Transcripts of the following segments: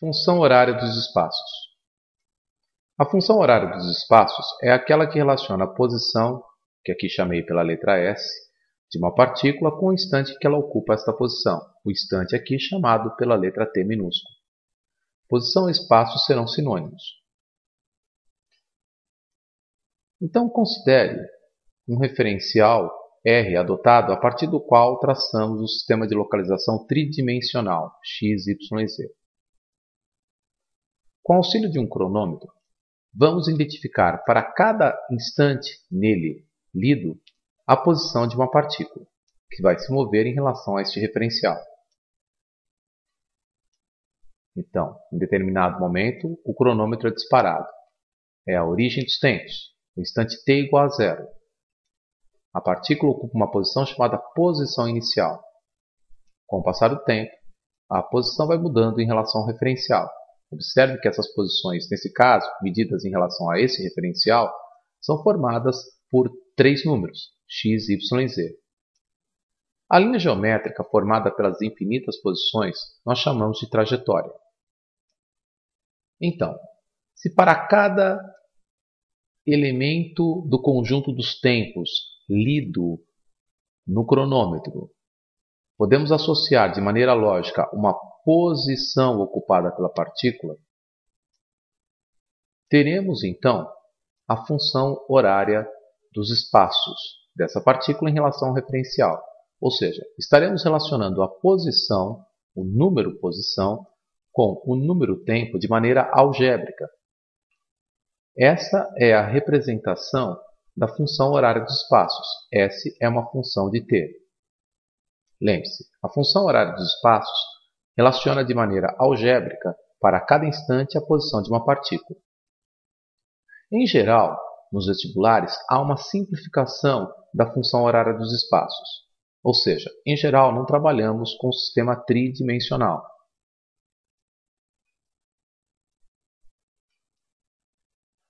Função horária dos espaços. A função horária dos espaços é aquela que relaciona a posição, que aqui chamei pela letra S, de uma partícula com o instante que ela ocupa esta posição, o instante aqui chamado pela letra T minúscula. Posição e espaço serão sinônimos. Então considere um referencial R adotado a partir do qual traçamos o sistema de localização tridimensional x, y e z. Com auxílio de um cronômetro, vamos identificar para cada instante nele lido a posição de uma partícula, que vai se mover em relação a este referencial. Então, em determinado momento, o cronômetro é disparado. É a origem dos tempos, o instante t igual a zero. A partícula ocupa uma posição chamada posição inicial. Com o passar do tempo, a posição vai mudando em relação ao referencial. Observe que essas posições, nesse caso, medidas em relação a esse referencial, são formadas por três números, x, y e z. A linha geométrica formada pelas infinitas posições nós chamamos de trajetória. Então, se para cada elemento do conjunto dos tempos lido no cronômetro podemos associar de maneira lógica uma posição ocupada pela partícula, teremos então a função horária dos espaços dessa partícula em relação ao referencial. Ou seja, estaremos relacionando a posição, o número posição, com o número tempo de maneira algébrica. Essa é a representação da função horária dos espaços. S é uma função de t. Lembre-se, a função horária dos espaços relaciona de maneira algébrica para cada instante a posição de uma partícula. Em geral, nos vestibulares, há uma simplificação da função horária dos espaços. Ou seja, em geral, não trabalhamos com o sistema tridimensional.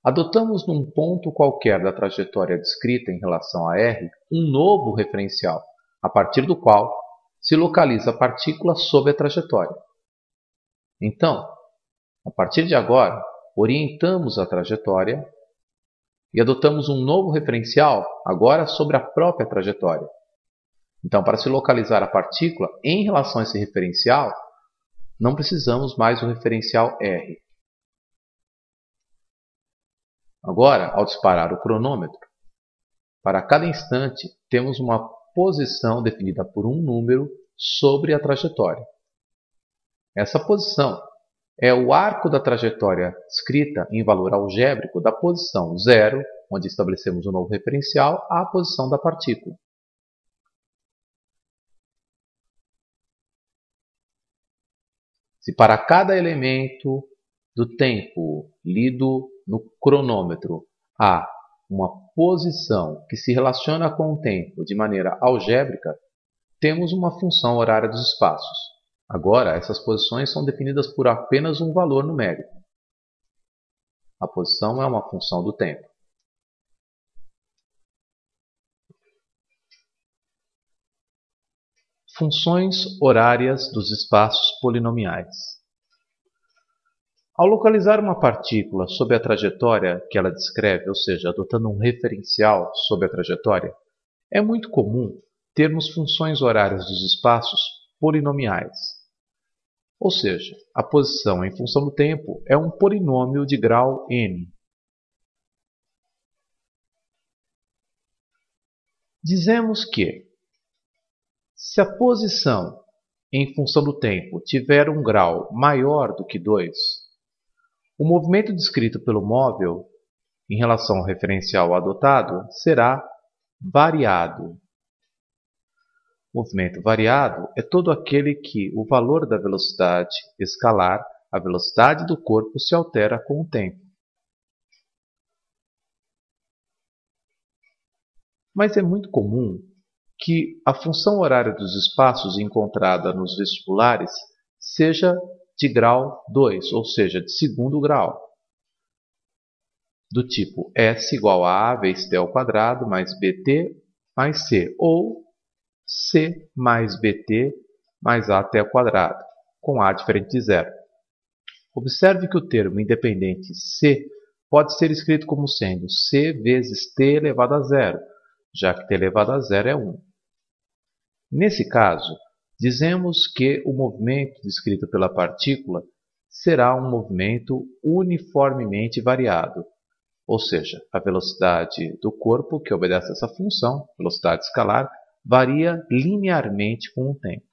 Adotamos num ponto qualquer da trajetória descrita em relação a R um novo referencial, a partir do qual se localiza a partícula sob a trajetória. Então, a partir de agora, orientamos a trajetória e adotamos um novo referencial, agora sobre a própria trajetória. Então, para se localizar a partícula em relação a esse referencial, não precisamos mais do referencial R. Agora, ao disparar o cronômetro, para cada instante temos uma posição definida por um número sobre a trajetória. Essa posição é o arco da trajetória descrita em valor algébrico da posição 0, onde estabelecemos um novo referencial, à posição da partícula. Se para cada elemento do tempo lido no cronômetro há uma posição que se relaciona com o tempo de maneira algébrica, temos uma função horária dos espaços. Agora, essas posições são definidas por apenas um valor numérico. A posição é uma função do tempo. Funções horárias dos espaços polinomiais. Ao localizar uma partícula sob a trajetória que ela descreve, ou seja, adotando um referencial sob a trajetória, é muito comum termos funções horárias dos espaços polinomiais. Ou seja, a posição em função do tempo é um polinômio de grau n. Dizemos que, se a posição em função do tempo tiver um grau maior do que 2, o movimento descrito pelo móvel em relação ao referencial adotado será variado. Movimento variado é todo aquele que o valor da velocidade escalar, a velocidade do corpo, se altera com o tempo. Mas é muito comum que a função horária dos espaços encontrada nos vestibulares seja de grau 2, ou seja, de segundo grau, do tipo S igual a vezes t ao quadrado mais bt mais c, ou c mais bt mais a t ao quadrado, com a diferente de zero. Observe que o termo independente C pode ser escrito como sendo C vezes t elevado a zero, já que t elevado a zero é 1. Nesse caso, dizemos que o movimento descrito pela partícula será um movimento uniformemente variado, ou seja, a velocidade do corpo, que obedece a essa função, velocidade escalar, varia linearmente com o tempo.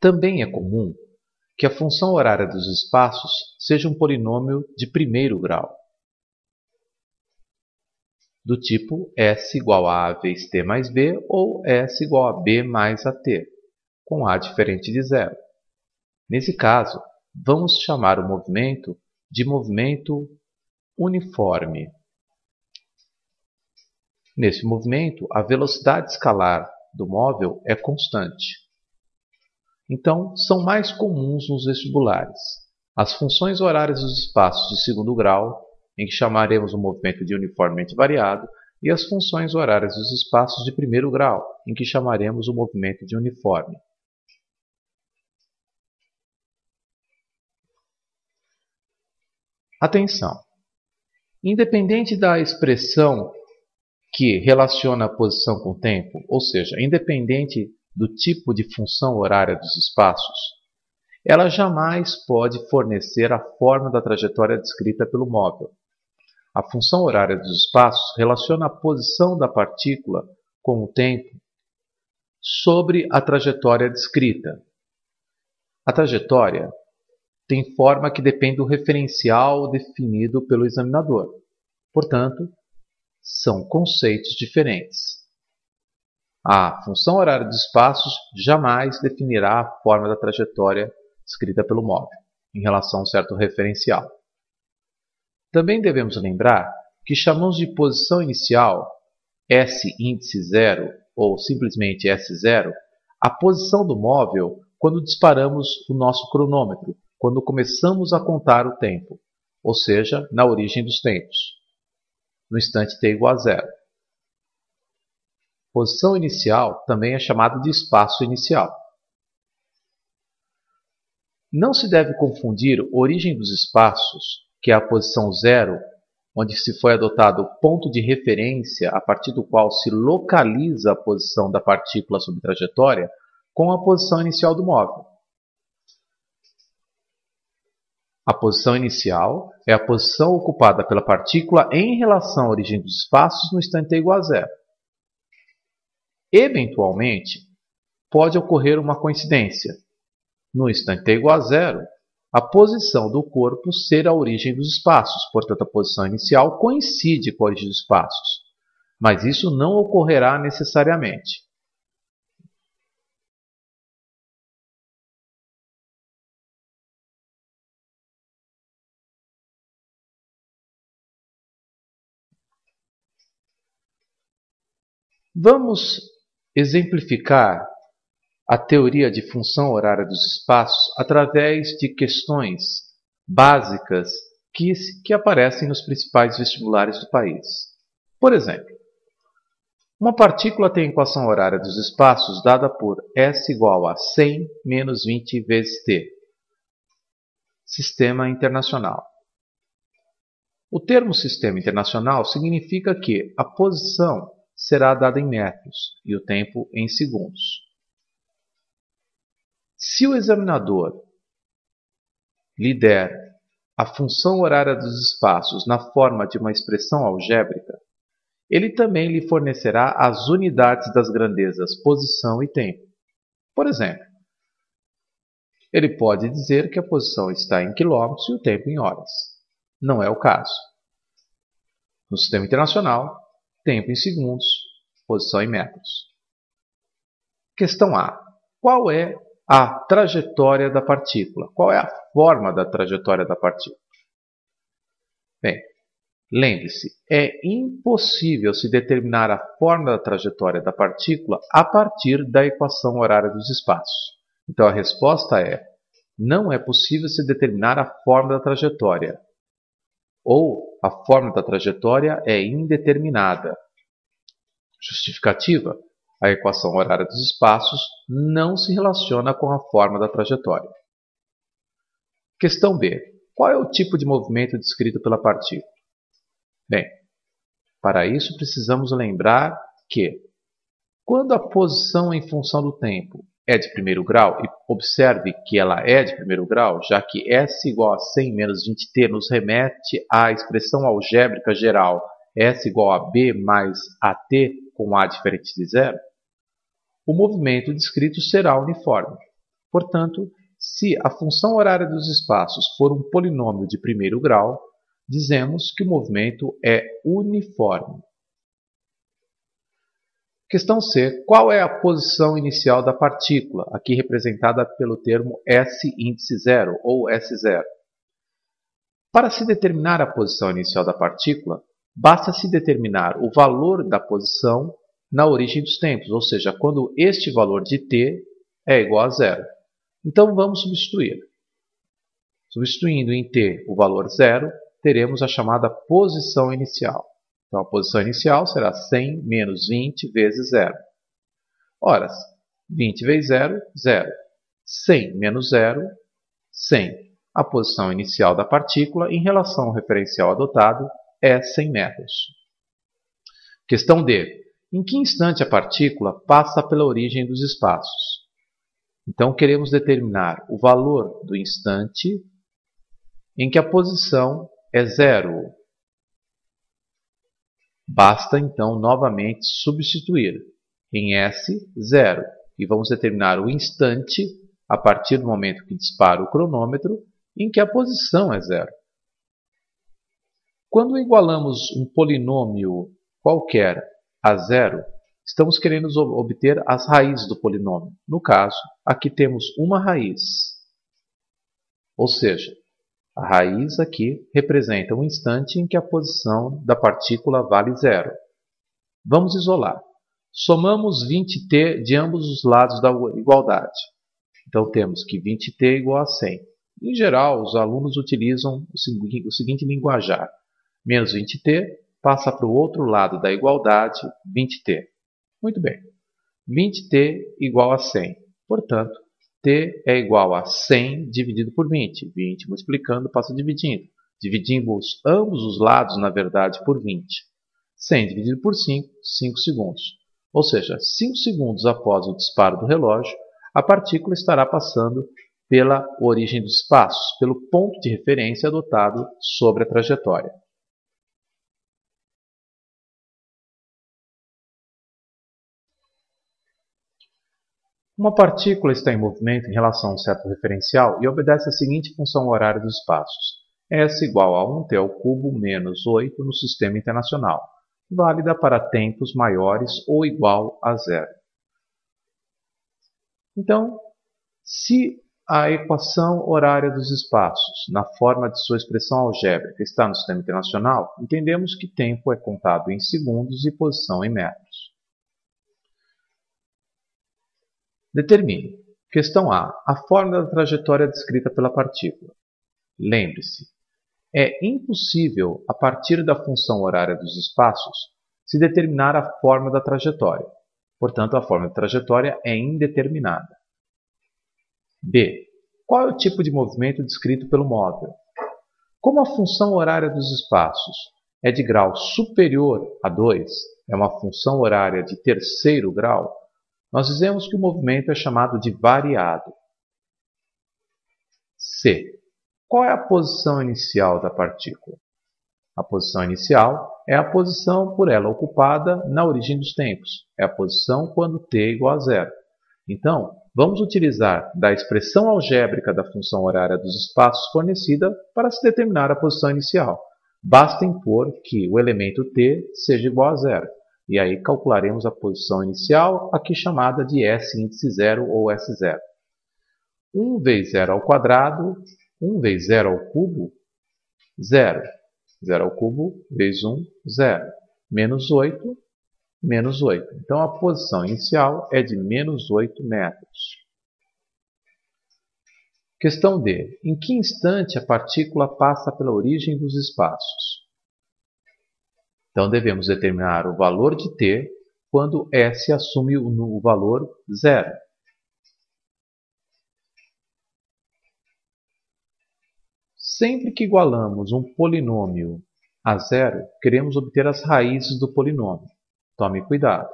Também é comum que a função horária dos espaços seja um polinômio de primeiro grau, do tipo S igual a A vezes T mais B ou S igual a B mais AT, com A diferente de zero. Nesse caso, vamos chamar o movimento de movimento uniforme. Nesse movimento, a velocidade escalar do móvel é constante. Então, são mais comuns nos vestibulares as funções horárias dos espaços de segundo grau, em que chamaremos o movimento de uniformemente variado, e as funções horárias dos espaços de primeiro grau, em que chamaremos o movimento de uniforme. Atenção! Independente da expressão que relaciona a posição com o tempo, ou seja, independente do tipo de função horária dos espaços, ela jamais pode fornecer a forma da trajetória descrita pelo móvel. A função horária dos espaços relaciona a posição da partícula com o tempo sobre a trajetória descrita. A trajetória tem forma que depende do referencial definido pelo examinador. Portanto, são conceitos diferentes. A função horária dos espaços jamais definirá a forma da trajetória descrita pelo móvel, em relação a um certo referencial. Também devemos lembrar que chamamos de posição inicial, S índice 0, ou simplesmente S0, a posição do móvel quando disparamos o nosso cronômetro, quando começamos a contar o tempo, ou seja, na origem dos tempos, no instante t igual a zero. Posição inicial também é chamada de espaço inicial. Não se deve confundir origem dos espaços, que é a posição zero, onde se foi adotado o ponto de referência a partir do qual se localiza a posição da partícula sob trajetória, com a posição inicial do móvel. A posição inicial é a posição ocupada pela partícula em relação à origem dos espaços no instante t igual a zero. Eventualmente, pode ocorrer uma coincidência. No instante t igual a zero, a posição do corpo ser a origem dos espaços, portanto a posição inicial coincide com a origem dos espaços, mas isso não ocorrerá necessariamente. Vamos exemplificar a teoria de função horária dos espaços através de questões básicas que aparecem nos principais vestibulares do país. Por exemplo, uma partícula tem a equação horária dos espaços dada por S igual a 100 menos 20 vezes t. Sistema internacional. O termo sistema internacional significa que a posição será dada em metros e o tempo em segundos. Se o examinador lhe der a função horária dos espaços na forma de uma expressão algébrica, ele também lhe fornecerá as unidades das grandezas posição e tempo. Por exemplo, ele pode dizer que a posição está em quilômetros e o tempo em horas. Não é o caso. No sistema internacional, tempo em segundos, posição em metros. Questão A. Qual é a trajetória da partícula? Qual é a forma da trajetória da partícula? Bem, lembre-se, é impossível se determinar a forma da trajetória da partícula a partir da equação horária dos espaços. Então a resposta é: não é possível se determinar a forma da trajetória. Ou a forma da trajetória é indeterminada. Justificativa: a equação horária dos espaços não se relaciona com a forma da trajetória. Questão B. Qual é o tipo de movimento descrito pela partícula? Bem, para isso precisamos lembrar que, quando a posição em função do tempo é de primeiro grau, e observe que ela é de primeiro grau, já que S igual a 100 menos 20t nos remete à expressão algébrica geral S igual a B mais AT com A diferente de zero, o movimento descrito será uniforme. Portanto, se a função horária dos espaços for um polinômio de primeiro grau, dizemos que o movimento é uniforme. Questão C. Qual é a posição inicial da partícula, aqui representada pelo termo S índice 0 ou S0? Para se determinar a posição inicial da partícula, basta se determinar o valor da posição na origem dos tempos, ou seja, quando este valor de t é igual a zero. Então vamos substituir. Substituindo em t o valor zero, teremos a chamada posição inicial. Então, a posição inicial será 100 menos 20 vezes zero. Ora, 20 vezes zero, zero. 100 menos zero, 100. A posição inicial da partícula em relação ao referencial adotado é 100 metros. Questão D. Em que instante a partícula passa pela origem dos espaços? Então, queremos determinar o valor do instante em que a posição é zero. Basta, então, novamente substituir em S, 0. E vamos determinar o instante, a partir do momento que dispara o cronômetro, em que a posição é zero. Quando igualamos um polinômio qualquer a zero, estamos querendo obter as raízes do polinômio. No caso, aqui temos uma raiz. Ou seja, a raiz aqui representa um instante em que a posição da partícula vale zero. Vamos isolar. Somamos 20t de ambos os lados da igualdade. Então temos que 20t é igual a 100. Em geral, os alunos utilizam o seguinte linguajar. Menos 20t passa para o outro lado da igualdade 20t. Muito bem. 20t igual a 100. Portanto, t é igual a 100 dividido por 20. 20 multiplicando passa dividindo. Dividimos ambos os lados, na verdade, por 20. 100 dividido por 5, 5 segundos. Ou seja, 5 segundos após o disparo do relógio, a partícula estará passando pela origem dos espaços, pelo ponto de referência adotado sobre a trajetória. Uma partícula está em movimento em relação a um certo referencial e obedece à seguinte função horária dos espaços. S igual a 1t ao cubo menos 8 no sistema internacional, válida para tempos maiores ou igual a zero. Então, se a equação horária dos espaços, na forma de sua expressão algébrica, está no sistema internacional, entendemos que tempo é contado em segundos e posição em metros. Determine. Questão A. A fórmula da trajetória descrita pela partícula. Lembre-se, é impossível, a partir da função horária dos espaços, se determinar a forma da trajetória. Portanto, a forma da trajetória é indeterminada. B. Qual é o tipo de movimento descrito pelo móvel? Como a função horária dos espaços é de grau superior a 2, é uma função horária de terceiro grau, nós dizemos que o movimento é chamado de variado. C. Qual é a posição inicial da partícula? A posição inicial é a posição por ela ocupada na origem dos tempos. É a posição quando t é igual a zero. Então, vamos utilizar da expressão algébrica da função horária dos espaços fornecida para se determinar a posição inicial. Basta impor que o elemento t seja igual a zero. E aí calcularemos a posição inicial, aqui chamada de S índice 0 ou S0. 1 vezes 0 ao quadrado, 1 vezes 0 ao cubo, 0. 0 ao cubo vezes 1, 0. Menos 8, menos 8. Então a posição inicial é de menos 8 metros. Questão D. Em que instante a partícula passa pela origem dos espaços? Então, devemos determinar o valor de t quando S assume o valor zero. Sempre que igualamos um polinômio a zero, queremos obter as raízes do polinômio. Tome cuidado.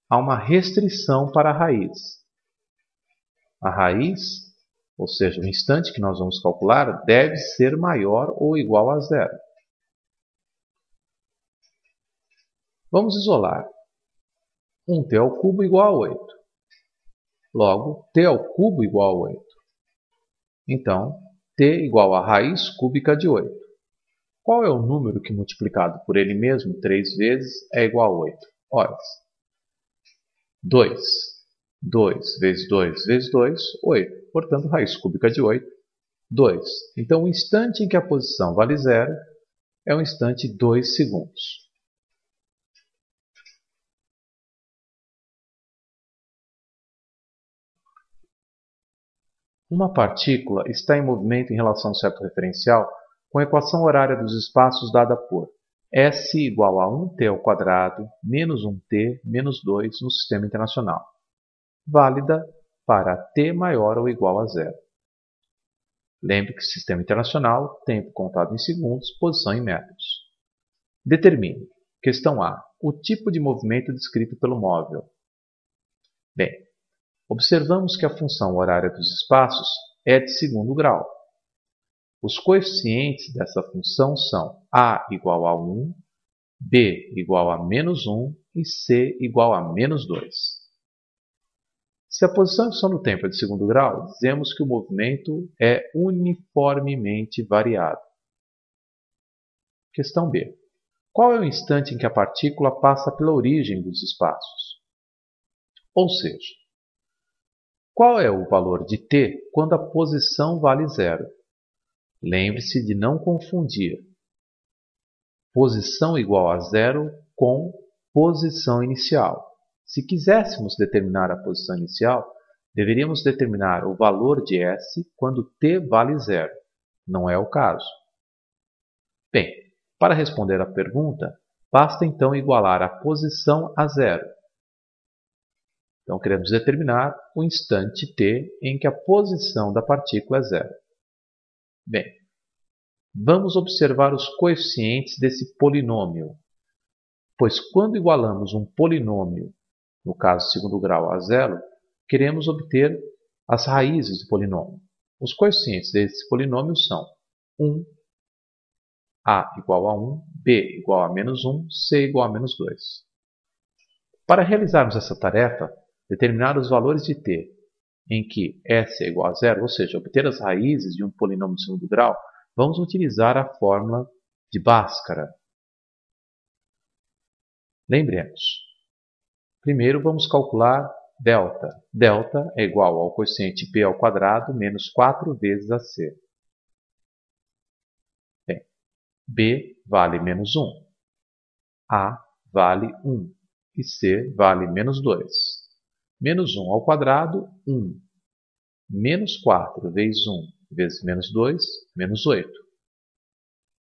Há uma restrição para a raiz. A raiz, ou seja, o instante que nós vamos calcular, deve ser maior ou igual a zero. Vamos isolar. 1t ao cubo igual a 8. Logo, t ao cubo igual a 8. Então, t igual a raiz cúbica de 8. Qual é o número que multiplicado por ele mesmo 3 vezes é igual a 8? Ora, 2. 2 vezes 2 vezes 2, 8. Portanto, raiz cúbica de 8, 2. Então, o instante em que a posição vale zero é o instante 2 segundos. Uma partícula está em movimento em relação a um certo referencial com a equação horária dos espaços dada por S igual a 1t ao quadrado menos 1t menos 2 no sistema internacional, válida para t maior ou igual a zero. Lembre que sistema internacional, tempo contado em segundos, posição em metros. Determine. Questão A. O tipo de movimento descrito pelo móvel. Bem, observamos que a função horária dos espaços é de segundo grau. Os coeficientes dessa função são a igual a 1, b igual a menos 1 e c igual a menos 2. Se a posição e função do tempo é de segundo grau, dizemos que o movimento é uniformemente variado. Questão B. Qual é o instante em que a partícula passa pela origem dos espaços? Ou seja, qual é o valor de t quando a posição vale zero? Lembre-se de não confundir posição igual a zero com posição inicial. Se quiséssemos determinar a posição inicial, deveríamos determinar o valor de S quando t vale zero. Não é o caso. Bem, para responder à pergunta, basta então igualar a posição a zero. Então, queremos determinar o instante t em que a posição da partícula é zero. Bem, vamos observar os coeficientes desse polinômio, pois quando igualamos um polinômio, no caso segundo grau, a zero, queremos obter as raízes do polinômio. Os coeficientes desse polinômio são 1, a igual a 1, b igual a menos 1, c igual a menos 2. Para realizarmos essa tarefa, determinar os valores de t em que s é igual a zero, ou seja, obter as raízes de um polinômio de segundo grau, vamos utilizar a fórmula de Bhaskara. Lembremos. Primeiro vamos calcular delta. Delta é igual ao coeficiente p ao quadrado menos 4 vezes ac. Bem, b vale menos 1, a vale 1 e c vale menos 2. Menos 1 ao quadrado, 1. Menos 4 vezes 1 vezes menos 2, menos 8.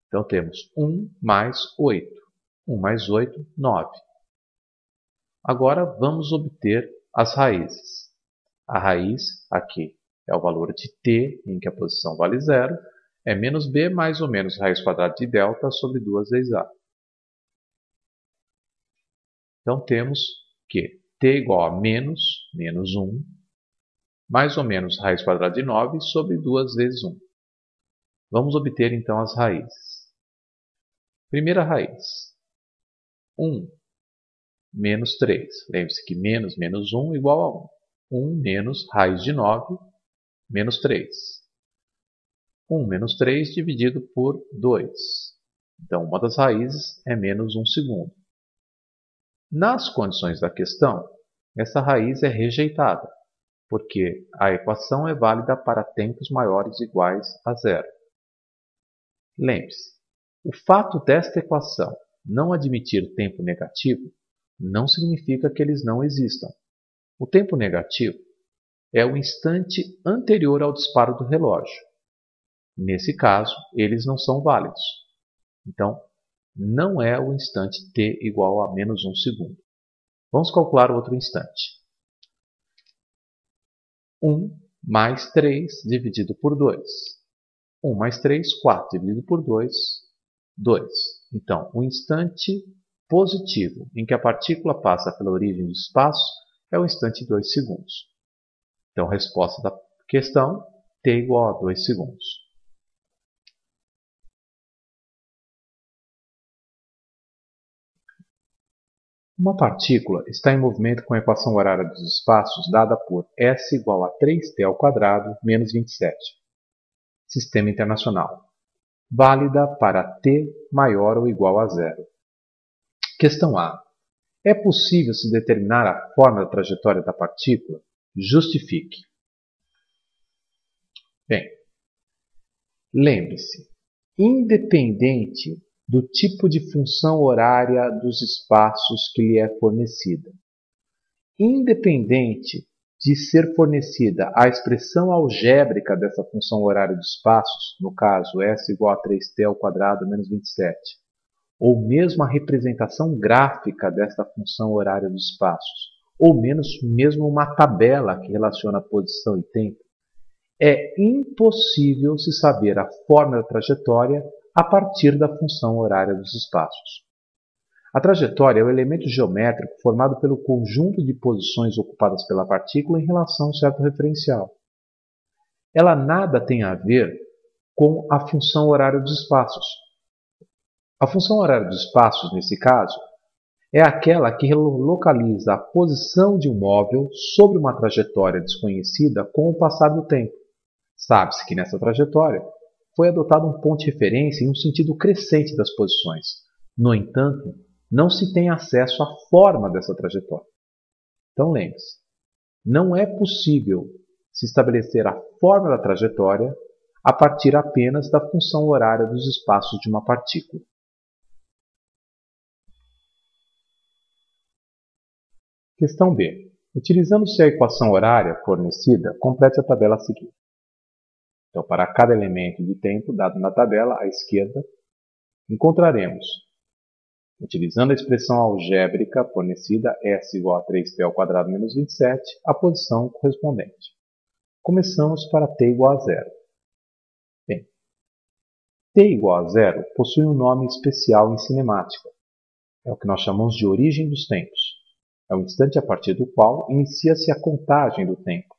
Então temos 1 mais 8. 1 mais 8, 9. Agora vamos obter as raízes. A raiz aqui é o valor de t, em que a posição vale zero, é menos b mais ou menos raiz quadrada de delta sobre 2 vezes a. Então temos que t igual a menos 1, mais ou menos raiz quadrada de 9 sobre 2 vezes 1. Vamos obter então as raízes. Primeira raiz, 1 menos 3. Lembre-se que menos 1 igual a 1. 1 menos raiz de 9, menos 3. 1 menos 3 dividido por 2. Então, uma das raízes é menos 1 segundo. Nas condições da questão, essa raiz é rejeitada, porque a equação é válida para tempos maiores ou iguais a zero. Lembre-se, o fato desta equação não admitir tempo negativo não significa que eles não existam. O tempo negativo é o instante anterior ao disparo do relógio. Nesse caso, eles não são válidos. Então, não é o instante t igual a menos 1 segundo. Vamos calcular outro instante. 1 mais 3 dividido por 2. 1 mais 3, 4 dividido por 2, 2. Então, o instante positivo em que a partícula passa pela origem do espaço é o instante de 2 segundos. Então, a resposta da questão, t igual a 2 segundos. Uma partícula está em movimento com a equação horária dos espaços dada por S igual a 3t ao quadrado menos 27. Sistema internacional. Válida para t maior ou igual a zero. Questão A. É possível se determinar a forma da trajetória da partícula? Justifique. Bem, lembre-se, independente do tipo de função horária dos espaços que lhe é fornecida, independente de ser fornecida a expressão algébrica dessa função horária dos espaços, no caso S igual a 3t ao quadrado menos 27, ou mesmo a representação gráfica desta função horária dos espaços, ou mesmo uma tabela que relaciona posição e tempo, é impossível se saber a forma da trajetória a partir da função horária dos espaços. A trajetória é o elemento geométrico formado pelo conjunto de posições ocupadas pela partícula em relação a um certo referencial. Ela nada tem a ver com a função horária dos espaços. A função horária dos espaços, nesse caso, é aquela que localiza a posição de um móvel sobre uma trajetória desconhecida com o passar do tempo. Sabe-se que nessa trajetória foi adotado um ponto de referência em um sentido crescente das posições. No entanto, não se tem acesso à forma dessa trajetória. Então lembre-se, não é possível se estabelecer a forma da trajetória a partir apenas da função horária dos espaços de uma partícula. Questão B. Utilizando-se a equação horária fornecida, complete a tabela a seguir. Então, para cada elemento de tempo dado na tabela, à esquerda, encontraremos, utilizando a expressão algébrica fornecida S igual a 3t ao quadrado menos 27, a posição correspondente. Começamos para t igual a zero. Bem, t igual a zero possui um nome especial em cinemática. É o que nós chamamos de origem dos tempos. É o instante a partir do qual inicia-se a contagem do tempo.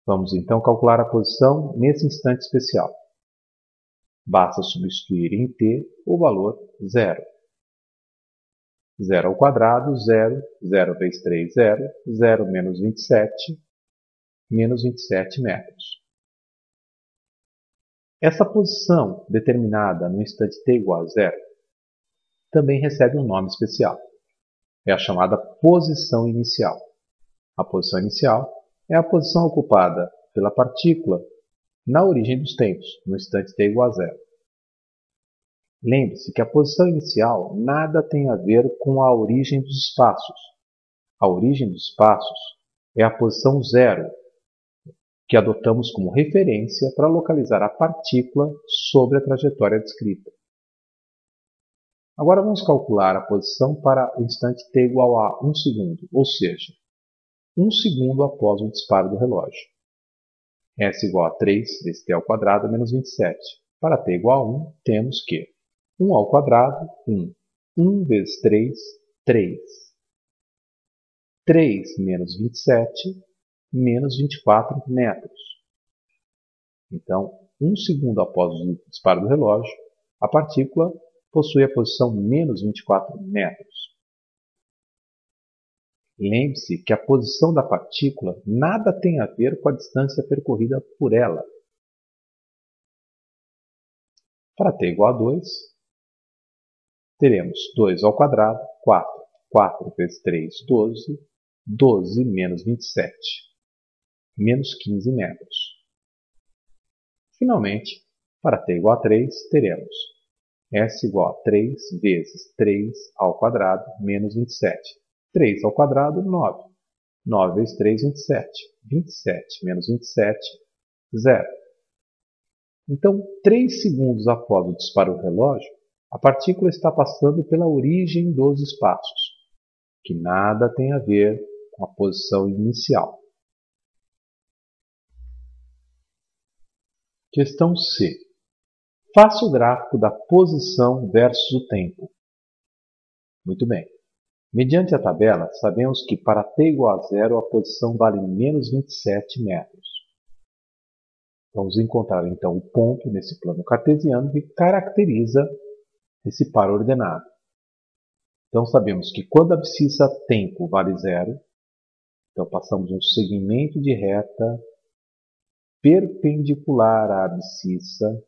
Vamos então calcular a posição nesse instante especial. Basta substituir em t o valor 0. 0 ao quadrado, 0, 0 vezes 3, 0, 0 menos 27 metros. Essa posição, determinada no instante t igual a 0, também recebe um nome especial. É a chamada posição inicial. A posição inicial é a posição ocupada pela partícula na origem dos tempos, no instante t igual a 0. Lembre-se que a posição inicial nada tem a ver com a origem dos espaços. A origem dos espaços é a posição 0, que adotamos como referência para localizar a partícula sobre a trajetória descrita. Agora vamos calcular a posição para o instante t igual a 1 segundo, ou seja, 1 segundo após o disparo do relógio. S igual a 3 vezes t ao quadrado menos 27. Para t igual a 1, temos que 1 ao quadrado, 1. 1 vezes 3, 3. 3 menos 27, menos 24 metros. Então, 1 segundo após o disparo do relógio, a partícula possui a posição menos 24 metros. Lembre-se que a posição da partícula nada tem a ver com a distância percorrida por ela. Para t igual a 2, teremos 2 ao quadrado, 4. 4 vezes 3, 12. 12 menos 27, menos 15 metros. Finalmente, para t igual a 3, teremos S igual a 3 vezes 3 ao quadrado menos 27. 3 ao quadrado, 9. 9 vezes 3, 27. 27 menos 27, 0. Então, 3 segundos após o disparo do relógio, a partícula está passando pela origem dos espaços, que nada tem a ver com a posição inicial. Questão C. Faça o gráfico da posição versus o tempo. Muito bem. Mediante a tabela, sabemos que para t igual a zero, a posição vale menos 27 metros. Vamos encontrar então o ponto nesse plano cartesiano que caracteriza esse par ordenado. Então sabemos que quando a abscissa tempo vale zero, então passamos um segmento de reta perpendicular à abscissa,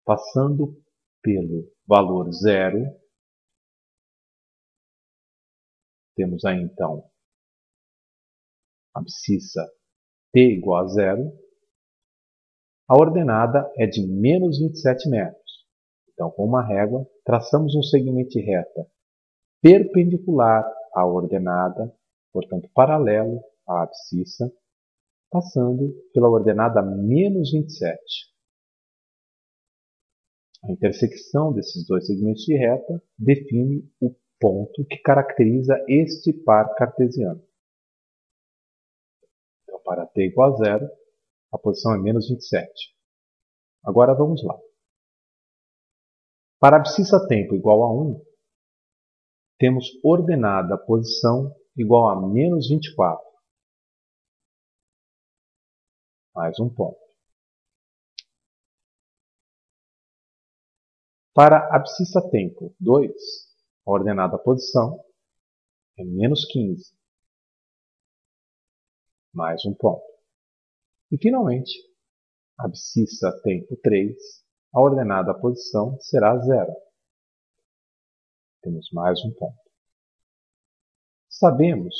passando pelo valor zero. Temos aí então a abscissa t igual a zero. A ordenada é de menos 27 metros. Então, com uma régua, traçamos um segmento de reta perpendicular à ordenada, portanto, paralelo à abscissa, passando pela ordenada menos 27. A intersecção desses dois segmentos de reta define o ponto que caracteriza este par cartesiano. Então, para t igual a zero, a posição é menos 27. Agora vamos lá. Para a abscissa tempo igual a 1, temos ordenada a posição igual a menos 24. Mais um ponto. Para a abscissa tempo 2, a ordenada a posição é menos 15. Mais um ponto. E, finalmente, a abscissa tempo 3, a ordenada a posição será 0. Temos mais um ponto. Sabemos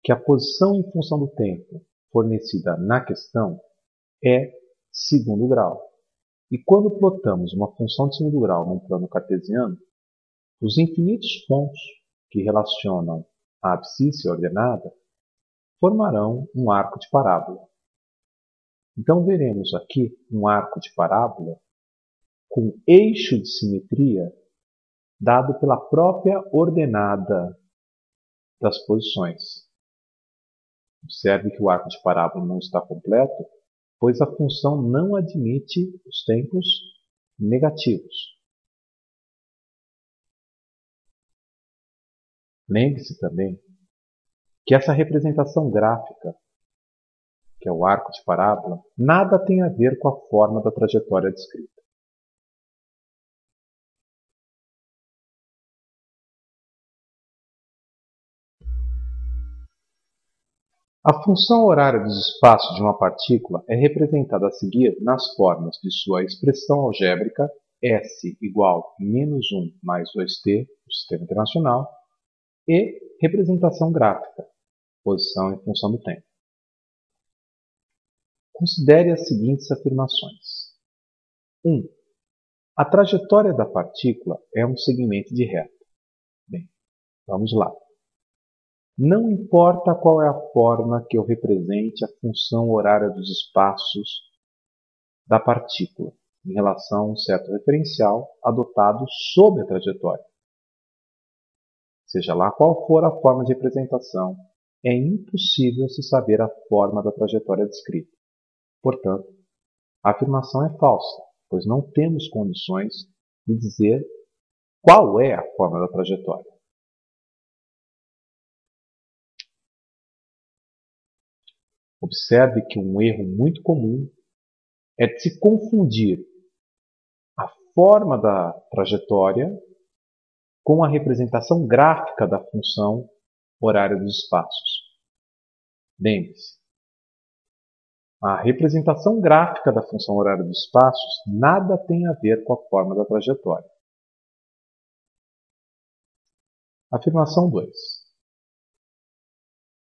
que a posição em função do tempo fornecida na questão é segundo grau. E quando plotamos uma função de segundo grau num plano cartesiano, os infinitos pontos que relacionam a abscissa e a ordenada formarão um arco de parábola. Então veremos aqui um arco de parábola com eixo de simetria dado pela própria ordenada das posições. Observe que o arco de parábola não está completo, pois a função não admite os tempos negativos. Lembre-se também que essa representação gráfica, que é o arco de parábola, nada tem a ver com a forma da trajetória descrita. A função horária dos espaços de uma partícula é representada a seguir nas formas de sua expressão algébrica S igual menos 1 mais 2t, do sistema internacional, e representação gráfica, posição em função do tempo. Considere as seguintes afirmações. 1. A trajetória da partícula é um segmento de reta. Bem, vamos lá. Não importa qual é a forma que eu represente a função horária dos espaços da partícula em relação a um certo referencial adotado sob a trajetória. Seja lá qual for a forma de representação, é impossível se saber a forma da trajetória descrita. Portanto, a afirmação é falsa, pois não temos condições de dizer qual é a forma da trajetória. Observe que um erro muito comum é de se confundir a forma da trajetória com a representação gráfica da função horária dos espaços. Lembre-se, a representação gráfica da função horária dos espaços nada tem a ver com a forma da trajetória. Afirmação 2.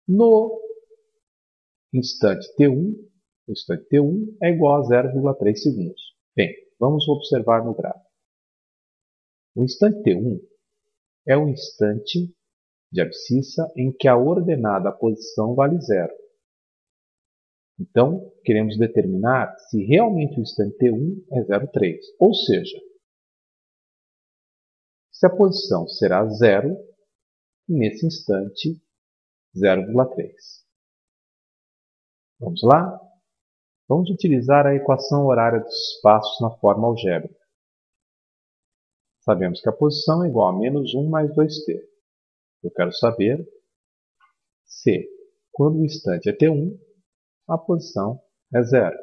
No instante t1, o instante t1 é igual a 0,3 segundos. Bem, vamos observar no gráfico. O instante t1 é o instante de abscissa em que a ordenada posição vale 0. Então, queremos determinar se realmente o instante t1 é 0,3. Ou seja, se a posição será 0, nesse instante 0,3. Vamos lá? Vamos utilizar a equação horária dos espaços na forma algébrica. Sabemos que a posição é igual a menos 1 mais 2t. Eu quero saber se, quando o instante é t1, a posição é 0.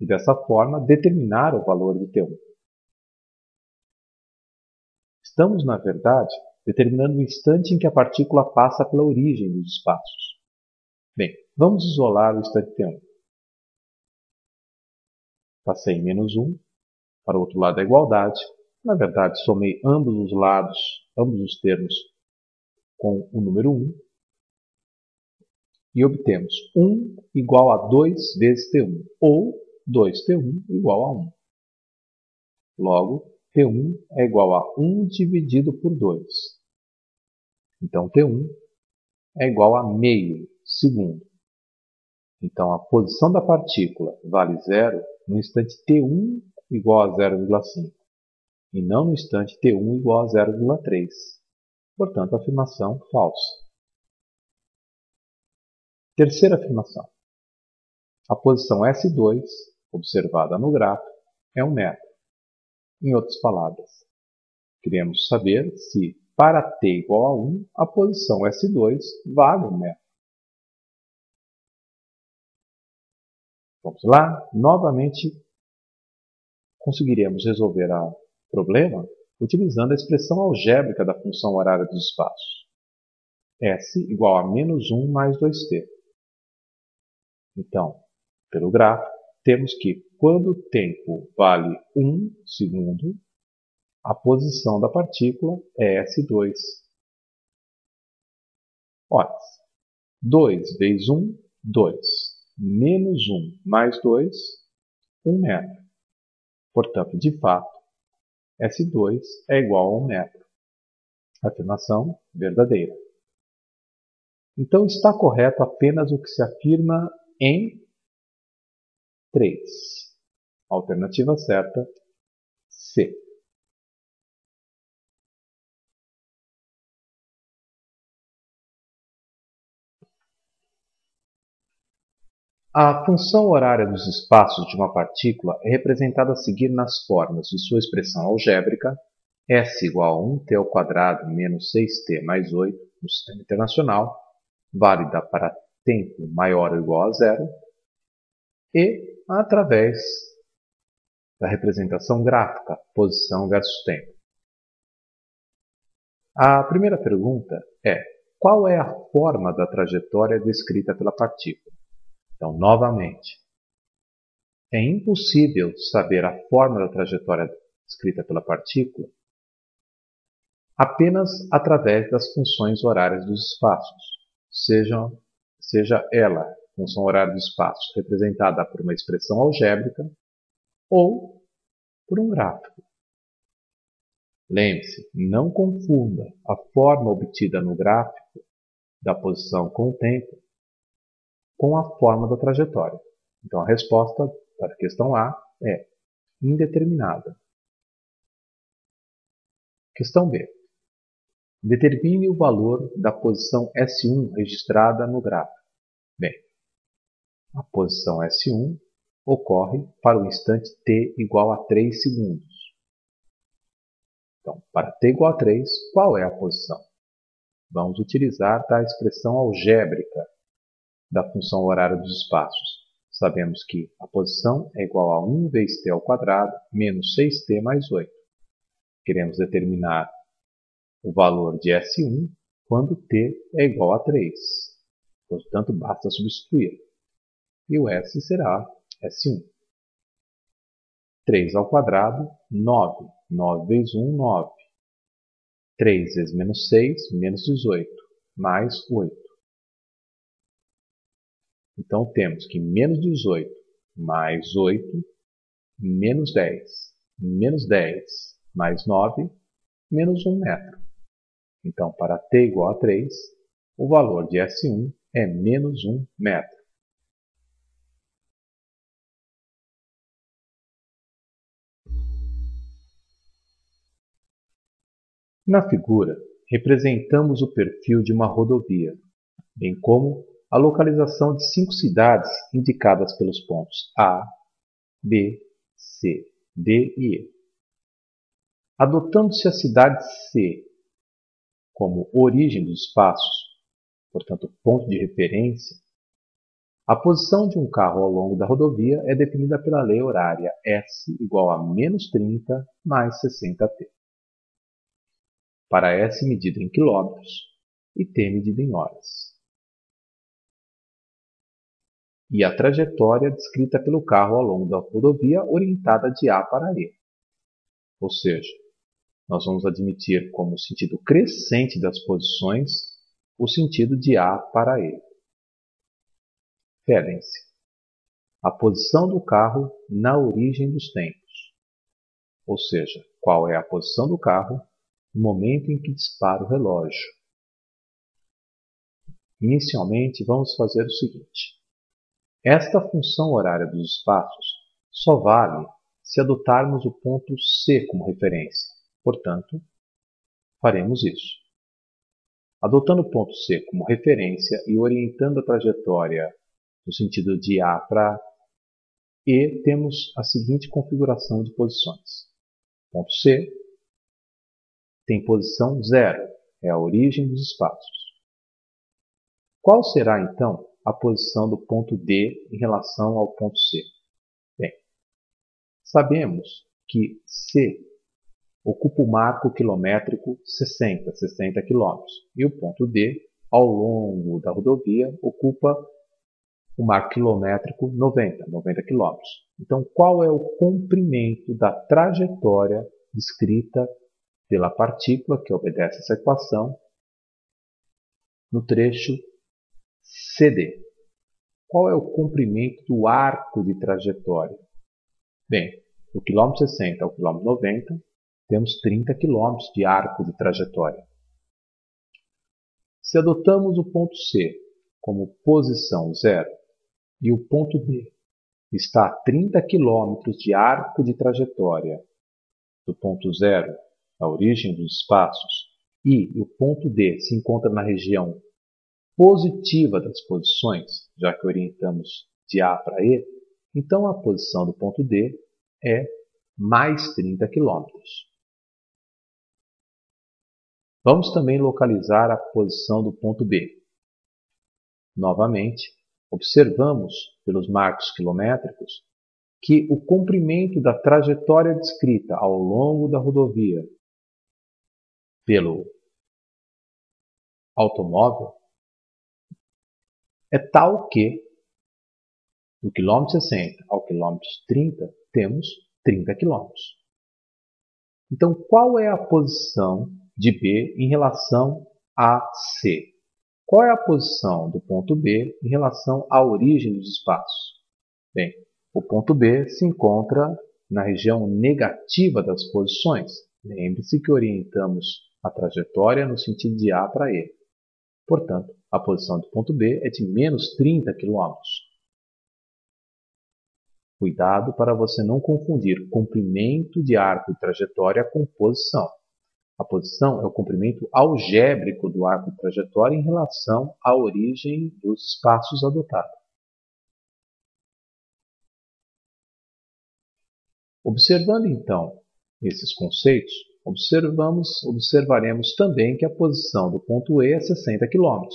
E dessa forma, determinar o valor de t1. Estamos, na verdade, determinando o instante em que a partícula passa pela origem dos espaços. Bem, vamos isolar o instante t1. Passei menos 1 para o outro lado da igualdade. Na verdade, somei ambos os lados, ambos os termos, com o número 1. E obtemos 1 igual a 2 vezes t1, ou 2t1 igual a 1. Logo, t1 é igual a 1 dividido por 2. Então, t1 é igual a meio segundo. Então, a posição da partícula vale 0 no instante t1 igual a 0,5 e não no instante t1 igual a 0,3. Portanto, afirmação falsa. Terceira afirmação. A posição S2, observada no gráfico, é 1 metro. Em outras palavras, queremos saber se, para t igual a 1, a posição S2 vale 1 metro. Vamos lá, novamente conseguiremos resolver o problema utilizando a expressão algébrica da função horária dos espaços. S igual a menos 1 mais 2t. Então, pelo gráfico, temos que quando o tempo vale 1 segundo, a posição da partícula é S2. Ora, 2 vezes 1, 2. Menos 1 mais 2, 1 metro. Portanto, de fato, S2 é igual a 1 metro. Afirmação verdadeira. Então, está correto apenas o que se afirma em 3. Alternativa certa, C. A função horária dos espaços de uma partícula é representada a seguir nas formas de sua expressão algébrica S igual a 1t² menos 6t mais 8 no sistema internacional, válida para tempo maior ou igual a 0, e através da representação gráfica, posição versus tempo. A primeira pergunta é: qual é a forma da trajetória descrita pela partícula? Então, novamente, é impossível saber a forma da trajetória descrita pela partícula apenas através das funções horárias dos espaços, seja ela, função horária dos espaços, representada por uma expressão algébrica ou por um gráfico. Lembre-se, não confunda a forma obtida no gráfico da posição com o tempo com a forma da trajetória. Então, a resposta para a questão A é indeterminada. Questão B. Determine o valor da posição S1 registrada no gráfico. Bem, a posição S1 ocorre para o instante t igual a 3 segundos. Então, para t igual a 3, qual é a posição? Vamos utilizar a expressão algébrica da função horária dos espaços. Sabemos que a posição é igual a 1 vezes t² menos 6t mais 8. Queremos determinar o valor de S1 quando t é igual a 3. Portanto, basta substituir. E o S será S1. 3², 9. 9 vezes 1, 9. 3 vezes menos 6, menos 18. Mais 8. Então, temos que menos 18 mais 8, menos 10. Menos 10 mais 9, menos 1 metro. Então, para t igual a 3, o valor de S1 é menos 1 metro. Na figura, representamos o perfil de uma rodovia, bem como a localização de 5 cidades indicadas pelos pontos A, B, C, D e E. Adotando-se a cidade C como origem dos espaços, portanto ponto de referência, a posição de um carro ao longo da rodovia é definida pela lei horária S igual a menos 30 mais 60T. Para S medido em quilômetros e T medido em horas. E a trajetória descrita pelo carro ao longo da rodovia orientada de A para E. Ou seja, nós vamos admitir como sentido crescente das posições o sentido de A para E. Referência: a posição do carro na origem dos tempos. Ou seja, qual é a posição do carro no momento em que dispara o relógio. Inicialmente, vamos fazer o seguinte. Esta função horária dos espaços só vale se adotarmos o ponto C como referência. Portanto, faremos isso. Adotando o ponto C como referência e orientando a trajetória no sentido de A para E, temos a seguinte configuração de posições. Ponto C tem posição 0, é a origem dos espaços. Qual será, então, a posição do ponto D em relação ao ponto C? Bem, sabemos que C ocupa o marco quilométrico 60 km, e o ponto D, ao longo da rodovia, ocupa o marco quilométrico 90 km. Então, qual é o comprimento da trajetória descrita pela partícula que obedece essa equação no trecho CD? Qual é o comprimento do arco de trajetória? Bem, do quilômetro 60 ao quilômetro 90, temos 30 km de arco de trajetória. Se adotamos o ponto C como posição 0 e o ponto D está a 30 km de arco de trajetória do ponto 0, a origem dos espaços, e o ponto D se encontra na região positiva das posições, já que orientamos de A para E, então a posição do ponto D é mais 30 km. Vamos também localizar a posição do ponto B. Novamente, observamos pelos marcos quilométricos que o comprimento da trajetória descrita ao longo da rodovia pelo automóvel é tal que, do quilômetro 60 ao quilômetro 30, temos 30 km. Então, qual é a posição de B em relação a C? Qual é a posição do ponto B em relação à origem dos espaços? Bem, o ponto B se encontra na região negativa das posições. Lembre-se que orientamos a trajetória no sentido de A para E. Portanto, a posição do ponto B é de menos 30 km. Cuidado para você não confundir comprimento de arco de trajetória com posição. A posição é o comprimento algébrico do arco de trajetória em relação à origem dos espaços adotados. Observando então esses conceitos, observaremos também que a posição do ponto E é 60 km.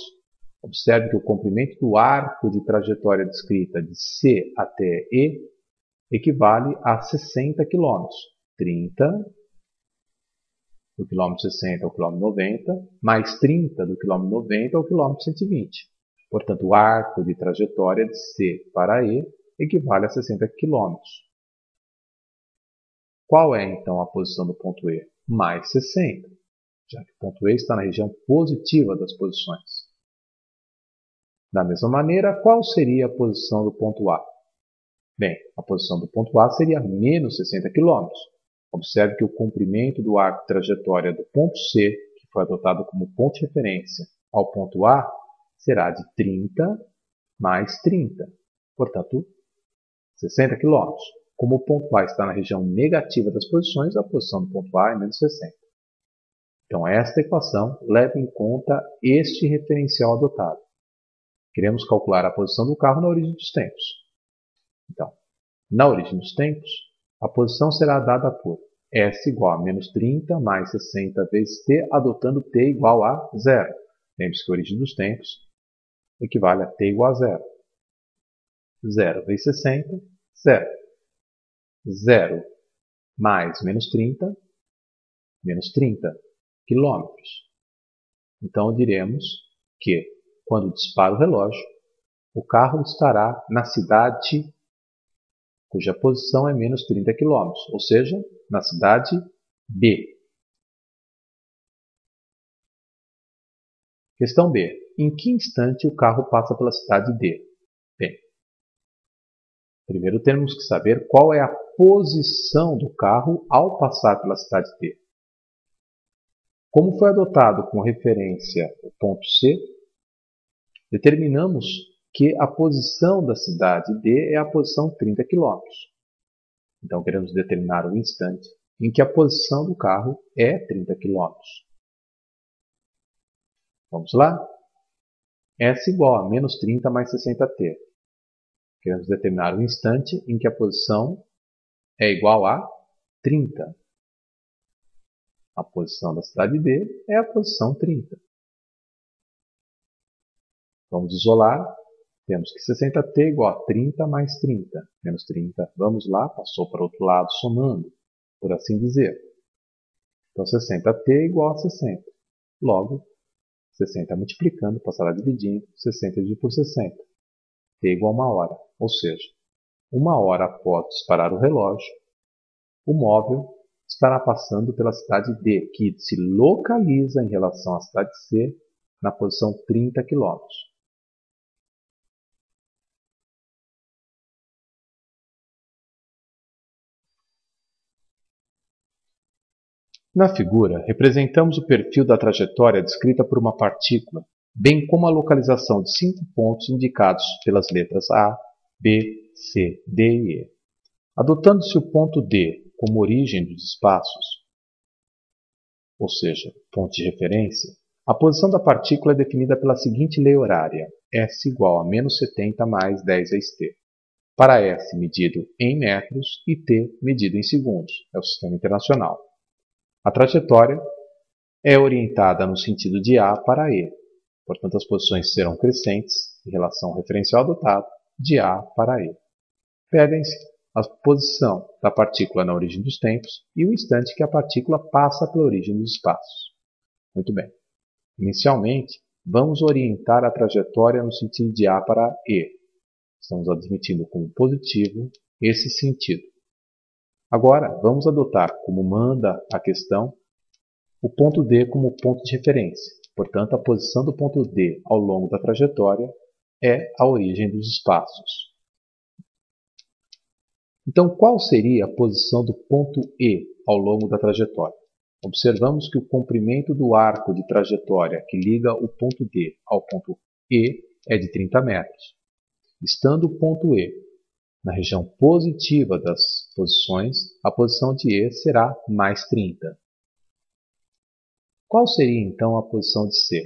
Observe que o comprimento do arco de trajetória descrita de C até E equivale a 60 km. 30 do quilômetro 60 ao quilômetro 90, mais 30 do quilômetro 90 ao quilômetro 120. Portanto, o arco de trajetória de C para E equivale a 60 km. Qual é, então, a posição do ponto E? Mais 60, já que o ponto E está na região positiva das posições. Da mesma maneira, qual seria a posição do ponto A? Bem, a posição do ponto A seria menos 60 km. Observe que o comprimento do arco de trajetória do ponto C, que foi adotado como ponto de referência, ao ponto A, será de 30 mais 30. Portanto, 60 km. Como o ponto A está na região negativa das posições, a posição do ponto A é menos 60. Então, esta equação leva em conta este referencial adotado. Queremos calcular a posição do carro na origem dos tempos. Então, na origem dos tempos, a posição será dada por S igual a menos 30 mais 60 vezes T, adotando T igual a 0. Lembre-se que a origem dos tempos equivale a T igual a 0. 0 vezes 60, 0. 0 mais menos 30 quilômetros. Então, diremos que, quando dispara o relógio, o carro estará na cidade cuja posição é menos 30 km, ou seja, na cidade B. Questão B. Em que instante o carro passa pela cidade D? Bem, primeiro temos que saber qual é a posição do carro ao passar pela cidade D. Como foi adotado como referência o ponto C, determinamos que a posição da cidade D é a posição 30 km. Então, queremos determinar o instante em que a posição do carro é 30 km. Vamos lá? S igual a menos 30 mais 60T. Queremos determinar o instante em que a posição é igual a 30. A posição da cidade D é a posição 30. Vamos isolar. Temos que 60T igual a 30 mais 30. Menos 30. Vamos lá, passou para o outro lado, somando, por assim dizer. Então, 60T igual a 60. Logo, 60 multiplicando, passará dividindo, 60 dividido por 60. T igual a 1 hora. Ou seja, 1 hora após disparar o relógio, o móvel estará passando pela cidade D, que se localiza em relação à cidade C na posição 30 km. Na figura, representamos o perfil da trajetória descrita por uma partícula, bem como a localização de 5 pontos indicados pelas letras A, B, C, D e E. Adotando-se o ponto D como origem dos espaços, ou seja, ponto de referência, a posição da partícula é definida pela seguinte lei horária: S igual a menos 70 mais 10 vezes T. Para S medido em metros e T medido em segundos. É o sistema internacional. A trajetória é orientada no sentido de A para E. Portanto, as posições serão crescentes em relação ao referencial adotado de A para E. Pedem-se a posição da partícula na origem dos tempos e o instante que a partícula passa pela origem dos espaços. Muito bem. Inicialmente, vamos orientar a trajetória no sentido de A para E. Estamos admitindo como positivo esse sentido. Agora, vamos adotar, como manda a questão, o ponto D como ponto de referência. Portanto, a posição do ponto D ao longo da trajetória é a origem dos espaços. Então, qual seria a posição do ponto E ao longo da trajetória? Observamos que o comprimento do arco de trajetória que liga o ponto D ao ponto E é de 30 metros. Estando o ponto E na região positiva das posições, a posição de E será mais 30. Qual seria então a posição de C?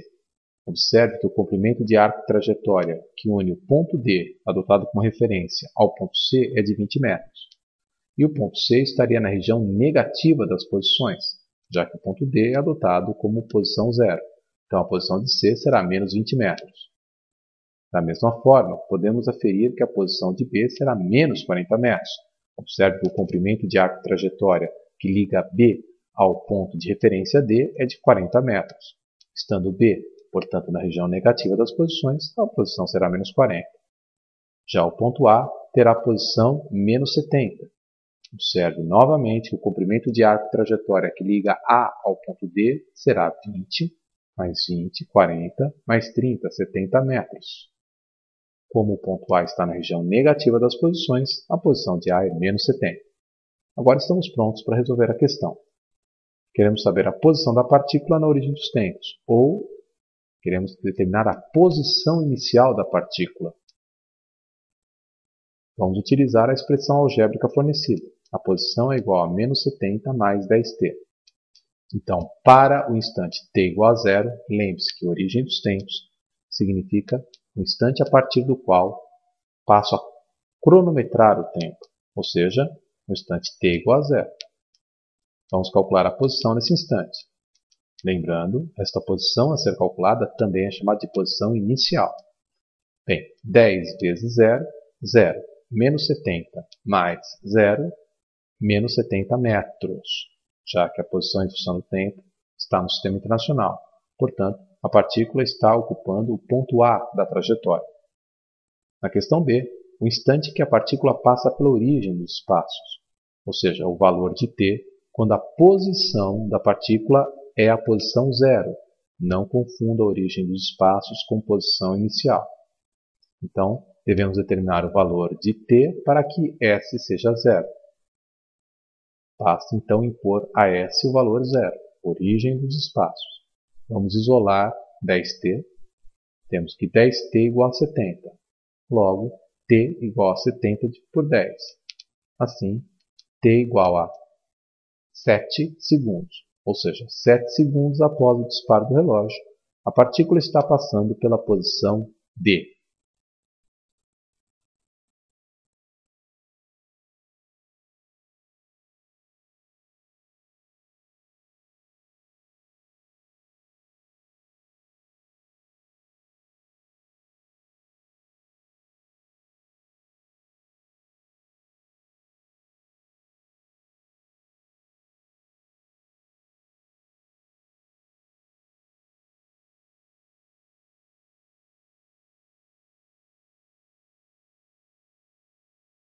Observe que o comprimento de arco de trajetória que une o ponto D, adotado como referência, ao ponto C é de 20 metros. E o ponto C estaria na região negativa das posições, já que o ponto D é adotado como posição zero. Então a posição de C será menos 20 metros. Da mesma forma, podemos aferir que a posição de B será menos 40 metros. Observe que o comprimento de arco de trajetória que liga B ao ponto de referência D é de 40 metros. Estando B, portanto, na região negativa das posições, a posição será menos 40. Já o ponto A terá a posição menos 70. Observe novamente que o comprimento de arco de trajetória que liga A ao ponto D será 20, mais 20, 40, mais 30, 70 metros. Como o ponto A está na região negativa das posições, a posição de A é menos 70. Agora estamos prontos para resolver a questão. Queremos saber a posição da partícula na origem dos tempos, ou queremos determinar a posição inicial da partícula. Vamos utilizar a expressão algébrica fornecida. A posição é igual a menos 70 mais 10t. Então, para o instante t igual a zero, lembre-se que a origem dos tempos significa o instante a partir do qual passo a cronometrar o tempo, ou seja, o instante t igual a zero. Vamos calcular a posição nesse instante. Lembrando, esta posição a ser calculada também é chamada de posição inicial. Bem, 10 vezes 0, 0. Menos 70 mais 0, menos 70 metros, já que a posição em função do tempo está no sistema internacional. Portanto, a partícula está ocupando o ponto A da trajetória. Na questão B, o instante que a partícula passa pela origem dos espaços, ou seja, o valor de t, quando a posição da partícula é a posição zero. Não confunda a origem dos espaços com posição inicial. Então, devemos determinar o valor de t para que S seja zero. Basta então impor a S o valor zero, origem dos espaços. Vamos isolar 10t. Temos que 10t igual a 70. Logo, t igual a 70 por 10. Assim, t igual a 7 segundos. Ou seja, 7 segundos após o disparo do relógio, a partícula está passando pela posição D.